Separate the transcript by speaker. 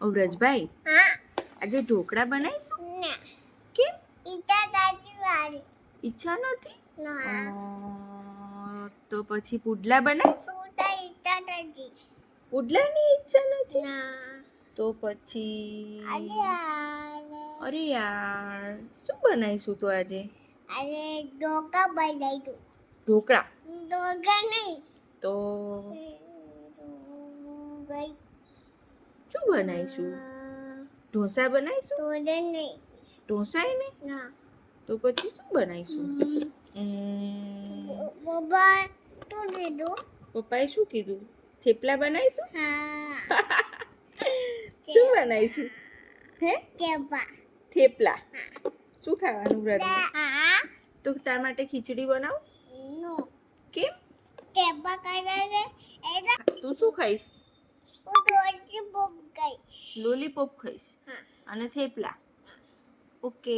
Speaker 1: વ્રજભાઈ,
Speaker 2: હા
Speaker 1: આજે ઢોકળા બનાવીશું?
Speaker 2: ના
Speaker 1: કેમ?
Speaker 2: ઈટા દાદી વાળી
Speaker 1: ઈચ્છા નથી?
Speaker 2: ના
Speaker 1: તો પછી પુડલા બનાવીશું?
Speaker 2: ઉતા ઈટા દાદી
Speaker 1: પુડલાની ઈચ્છા નથી?
Speaker 2: ના
Speaker 1: તો પછી
Speaker 2: આજે આલે
Speaker 1: અરે યાર, શું બનાવીશું તો આજે?
Speaker 2: આજે ડોકા બનાવી દઉં
Speaker 1: ઢોકળા?
Speaker 2: ડોકા નહીં
Speaker 1: તો
Speaker 2: ભાઈ
Speaker 1: શું બનાવીશું? ઢોસા બનાવીશું?
Speaker 2: તોડે નહીં
Speaker 1: ઢોસાય નહીં?
Speaker 2: ના
Speaker 1: તો પછી શું બનાવીશું?
Speaker 2: પપ્પા તું દીધું
Speaker 1: પપ્પાએ શું કીધું? થેપલા બનાવીશું?
Speaker 2: હા
Speaker 1: શું બનાવીશું? હે?
Speaker 2: ચેપા
Speaker 1: થેપલા. શું ખાવાનું વ્રતમાં?
Speaker 2: હા
Speaker 1: તો તાર માટે ખીચડી બનાવું?
Speaker 2: નો
Speaker 1: કેમ?
Speaker 2: ચેપા કરે છે એના
Speaker 1: તું શું ખાઈશ?
Speaker 2: હું દોડતી પપ ગઈ
Speaker 1: લોલીપોપ ખાઈશ
Speaker 2: હા
Speaker 1: અને થેપલા. ઓકે.